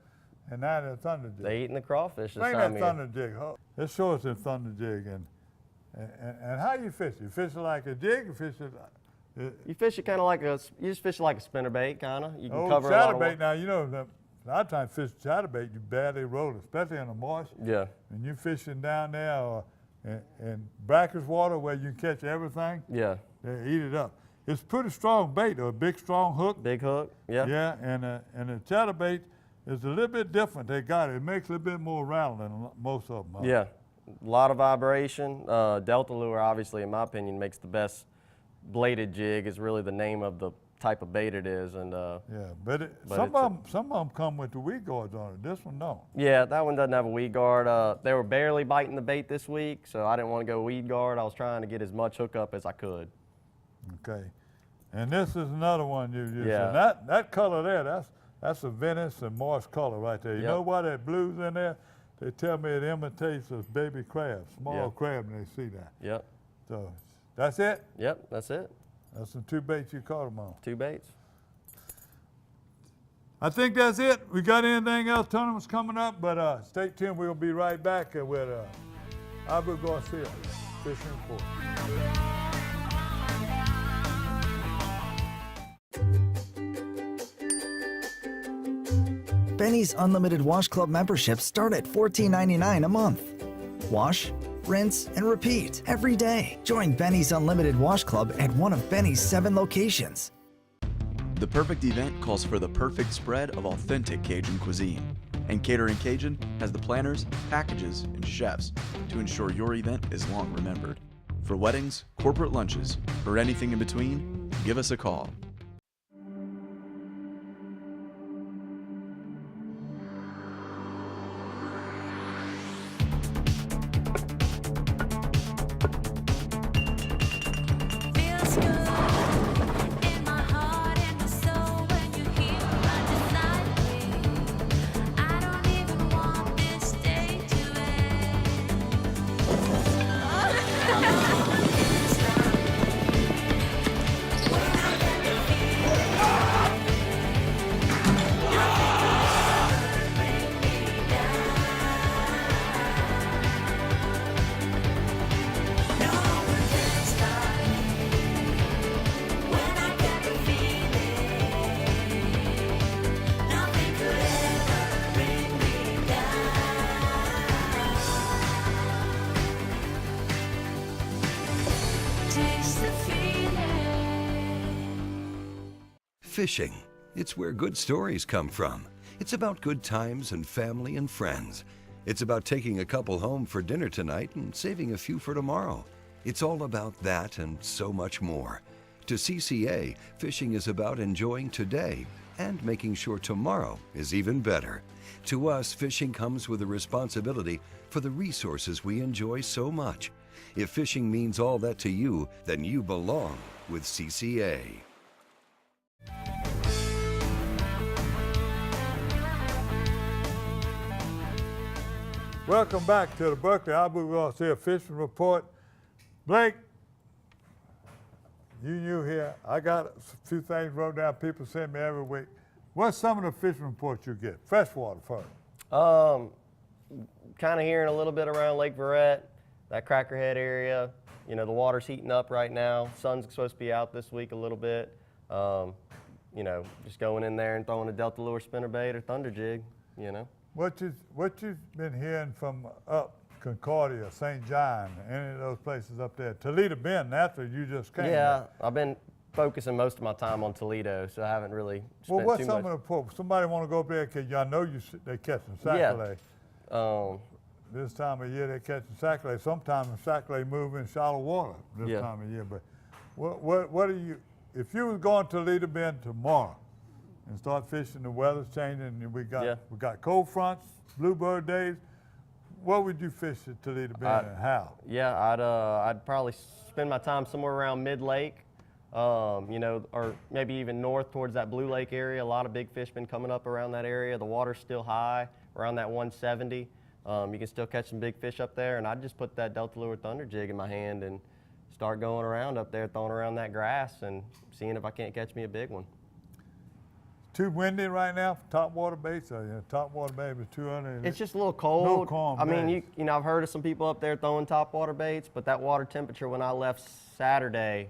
and now they're thunder jig. They eating the crawfish this Bring time that of thunder jig. Oh, let's show us the thunder jig and how you fish it. You fish it like a jig, or fish it. You fish it kind of like you just fish it like a spinnerbait, kind of. You can Oh, cover a lot of chatterbait. Now you know a lot of times fish chatterbait, you barely roll it, especially in the marsh. Yeah. And you're fishing down there in brackish water where you can catch everything. Yeah. They eat it up. It's pretty strong bait, though, a big strong hook. Big hook, yeah. Yeah, and the chatterbait is a little bit different. They got it. It makes a little bit more rattle than most of them. Yeah, a lot of vibration. Delta lure, obviously, in my opinion, makes the best bladed jig. Is really the name of the type of bait it is, and yeah, but some of them come with the weed guards on it. This one don't. Yeah, that one doesn't have a weed guard. They were barely biting the bait this week, so I didn't want to go weed guard. I was trying to get as much hookup as I could. Okay, and this is another one you used. Yeah. And that color there, that's a Venice and Morse color right there. You know why that blue's in there? They tell me it imitates a baby crab, small crab, and they see that. Yep. So that's it? Yep, that's it. That's the 2 baits you caught them on. 2 baits. I think that's it. We got anything else? Tournaments coming up, but stay tuned. We'll be right back with Abu Garcia, Fishing Report. Benny's Unlimited Wash Club memberships start at $14.99 a month. Wash, rinse, and repeat every day. Join Benny's Unlimited Wash Club at one of Benny's 7 locations. The perfect event calls for the perfect spread of authentic Cajun cuisine. And Catering Cajun has the planners, packages, and chefs to ensure your event is long remembered. For weddings, corporate lunches, or anything in between, give us a call. Fishing. It's where good stories come from. It's about good times and family and friends. It's about taking a couple home for dinner tonight and saving a few for tomorrow. It's all about that and so much more. To CCA, fishing is about enjoying today and making sure tomorrow is even better. To us, fishing comes with a responsibility for the resources we enjoy so much. If fishing means all that to you, then you belong with CCA. Welcome back to the Berkeley Abu Garcia Fishing Report. Blake, you new here. I got a few things wrote down. People send me every week. What's some of the fishing reports you get? Freshwater first. Kind of hearing a little bit around Lake Verret, that Crackerhead area. You know, the water's heating up right now. Sun's supposed to be out this week a little bit. You know, just going in there and throwing a Delta lure spinnerbait or thunder jig, you know. What you've been hearing from up Concordia, St. John, any of those places up there? Toledo Bend, that's where you just came. Yeah, I've been focusing most of my time on Toledo, so I haven't really spent well, what's too some much. of the reports? Somebody want to go up there because I know they're catching sac-a-lay. Yeah. This time of year they're catching sac-a-lay. Sometimes sac-a-lay move in shallow water this time of year. But what are you? If you was going to Toledo Bend tomorrow, and start fishing. The weather's changing, and we got cold fronts, bluebird days. What would you fish at Toledo Bend and how? Yeah, I'd probably spend my time somewhere around mid-lake, you know, or maybe even north towards that Blue Lake area. A lot of big fish been coming up around that area. The water's still high, around that 170. You can still catch some big fish up there, and I'd just put that Delta Lure Thunder jig in my hand and start going around up there, throwing around that grass and seeing if I can't catch me a big one. Too windy right now for topwater baits? Topwater bait is 200. It's just a little cold. No calm I mean, days. you know, I've heard of some people up there throwing topwater baits, but that water temperature when I left Friday,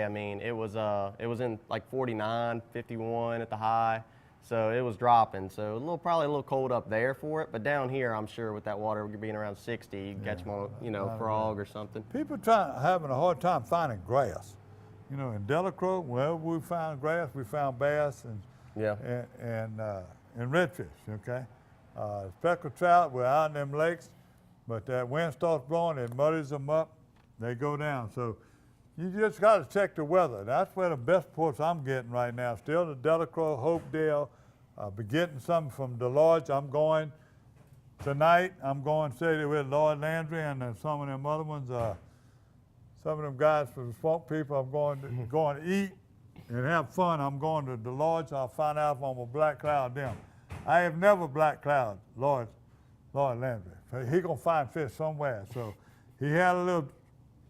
I mean, it was in like 49, 51 at the high. So it was dropping. So probably a little cold up there for it, but down here, I'm sure with that water being around 60, you can catch more, you know, frog or something. People having a hard time finding grass. You know, in Delacroix, wherever we found grass, we found bass and redfish. Okay, speckled trout were out in them lakes, but that wind starts blowing, it muddies them up, they go down. So you just got to check the weather. That's where the best reports I'm getting right now. Still the Delacroix, Hopedale. I'll be getting some from Deloitte. I'm going tonight. I'm going Saturday with Lloyd Landry and some of them other ones. Some of them guys from the swamp people. I'm going to eat and have fun. I'm going to Deloitte. I'll find out if I'm a black cloud them. I have never black cloud Lloyd Landry. He gonna find fish somewhere. So he had a little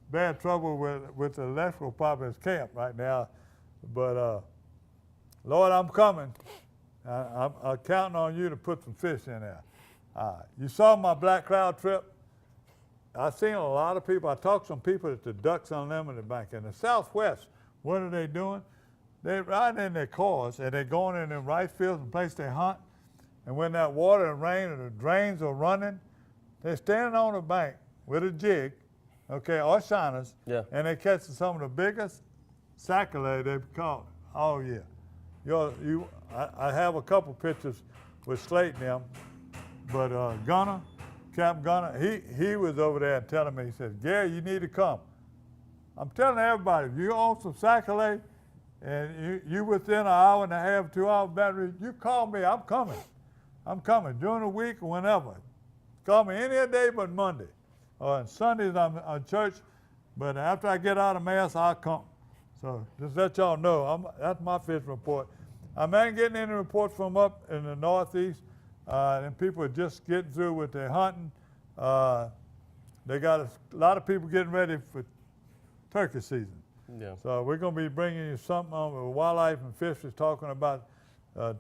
bad trouble with the electrical pop at his camp right now. But Lord, I'm coming. I'm counting on you to put some fish in there. You saw my black cloud trip. I've seen a lot of people. I talked to some people at the Ducks Unlimited Bank in the Southwest. What are they doing? They're riding in their cars and they're going in them rice fields and place they hunt. And when that water and rain and the drains are running, they're standing on the bank with a jig, okay, or shiners, and they're catching some of the biggest sac-a-lait they've caught. Oh yeah, I have a couple pictures with Slate and them, but Gunner. Captain Gunner, he was over there and telling me, he said, Gary, you need to come. I'm telling everybody, if you own some sac-a-lait and you within an hour and a half, 2 hours battery, you call me, I'm coming. I'm coming during the week or whenever. Call me any day but Monday. On Sundays I'm on church, but after I get out of Mass, I'll come. So just let y'all know, that's my fishing report. I ain't getting any reports from up in the Northeast. And people are just getting through with their hunting. They got a lot of people getting ready for turkey season. Yeah. So we're going to be bringing you something on Wildlife and Fish is talking about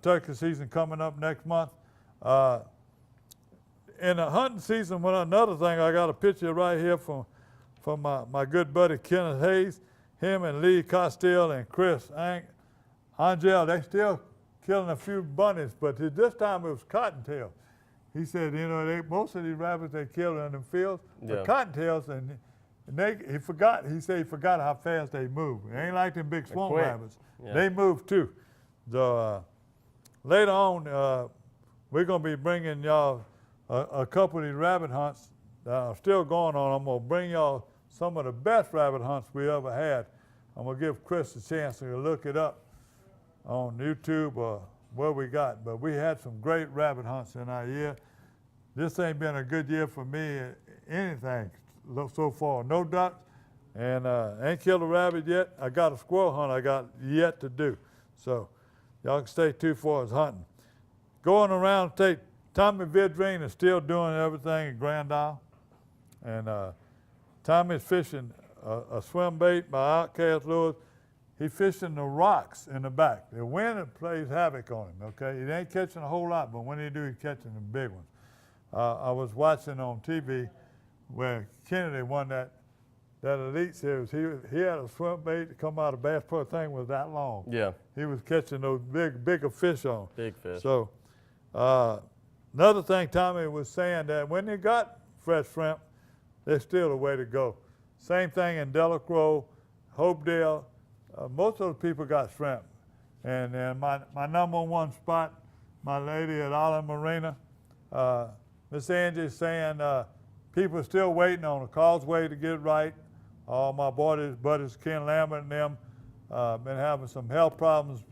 turkey season coming up next month. In the hunting season, another thing, I got a picture right here from my good buddy Kenneth Hayes. Him and Lee Costello and Chris Angel, they still killing a few bunnies, but this time it was cottontails. He said, you know, most of these rabbits they killed in the fields were cottontails, and he forgot. He said he forgot how fast they move. It ain't like them big swamp rabbits. Yeah. They move too. So later on, we're gonna be bringing y'all a couple of these rabbit hunts that are still going on. I'm gonna bring y'all some of the best rabbit hunts we ever had. I'm gonna give Chris a chance to look it up on YouTube or where we got, but we had some great rabbit hunts in our year. This ain't been a good year for me, anything so far. No ducks, and ain't killed a rabbit yet. I got a squirrel hunt I got yet to do. So y'all can stay tuned for us hunting. Going around, Tommy Vidrine is still doing everything in Grand Isle, and Tommy's fishing a swim bait by Outcast Lures. He's fishing the rocks in the back. The wind plays havoc on him, okay? He ain't catching a whole lot, but when he do, he's catching the big ones. I was watching on TV where Kennedy won that Elite Series. He had a swim bait to come out of Bass Pro. Thing was that long. Yeah. He was catching those bigger fish on. Big fish. So another thing Tommy was saying that when they got fresh shrimp, there's still a way to go. Same thing in Delacroix, Hopedale. Most of the people got shrimp. And my number one spot, my lady at Island Marina, Miss Angie's saying people are still waiting on a causeway to get right. All my buddies, Ken Lambert and them, been having some health problems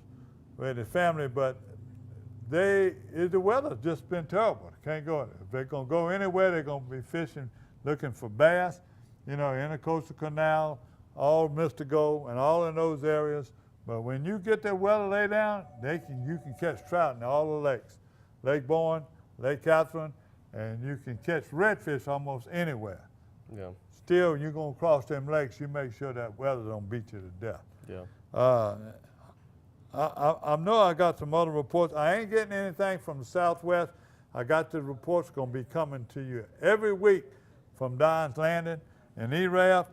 with his family, but the weather's just been terrible. They can't go. If they're gonna go anywhere, they're gonna be fishing, looking for bass, you know, Intercoastal Canal, all Mystico, and all in those areas. But when you get that weather laid down, you can catch trout in all the lakes. Lake Bourne, Lake Catherine, and you can catch redfish almost anywhere. Yeah. Still, you're gonna cross them lakes, you make sure that weather don't beat you to death. Yeah. I know I got some other reports. I ain't getting anything from the Southwest. I got the reports gonna be coming to you every week from Don's Landing and E-Raft.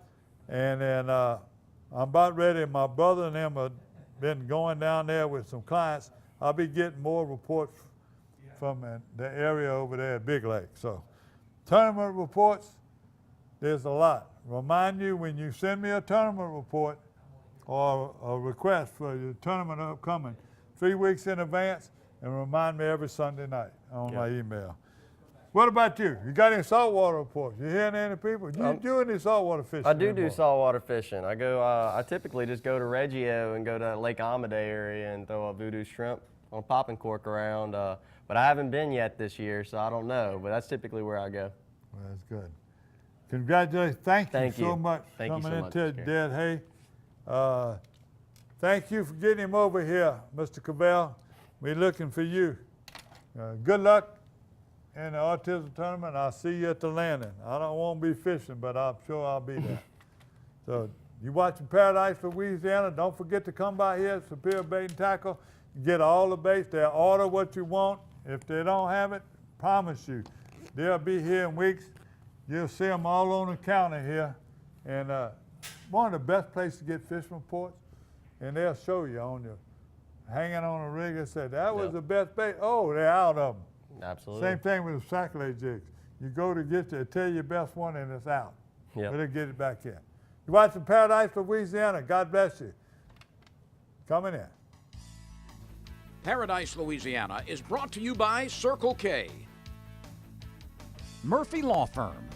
And then I'm about ready. My brother and them have been going down there with some clients. I'll be getting more reports from the area over there at Big Lake. So tournament reports, there's a lot. Remind you when you send me a tournament report or a request for your tournament upcoming 3 weeks in advance, and remind me every Sunday night on my email. What about you? You got any saltwater reports? You hearing any people? You do any saltwater fishing? I do anymore? saltwater fishing. I go. I typically just go to Reggio and go to Lake Amade area and throw a voodoo shrimp on a popping cork around. But I haven't been yet this year, so I don't know. But that's typically where I go. Well, that's good. Congratulations. Thank you so much for Thank you coming so much, into Mr. Dead Hay. Thank you for getting him over here, Mr. Cavell. We're looking for you. Good luck in the autism tournament. I'll see you at the landing. I don't want to be fishing, but I'm sure I'll be there. So you watching Paradise, Louisiana. Don't forget to come by here at Superior Bait and Tackle. You get all the baits. They'll order what you want. If they don't have it, promise you, they'll be here in weeks. You'll see them all on the counter here. And one of the best places to get fish reports, and they'll show you on your hanging on a rig and say, that was the best bait. Oh, they're out of them. Absolutely. Same thing with the sac-a-lait jigs. You go to get they tell you the best one and it's out. Yep. Better get it back in. You're watching Paradise, Louisiana. God bless you. Coming in. Paradise, Louisiana is brought to you by Circle K, Murphy Law Firm,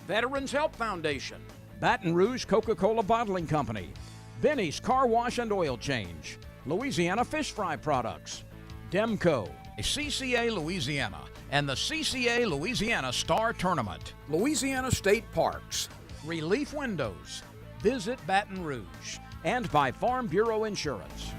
Veterans Help Foundation, Baton Rouge Coca-Cola Bottling Company, Benny's Car Wash and Oil Change, Louisiana Fish Fry Products, Demco, CCA Louisiana, and the CCA Louisiana Star Tournament, Louisiana State Parks, Relief Windows, Visit Baton Rouge, and by Farm Bureau Insurance.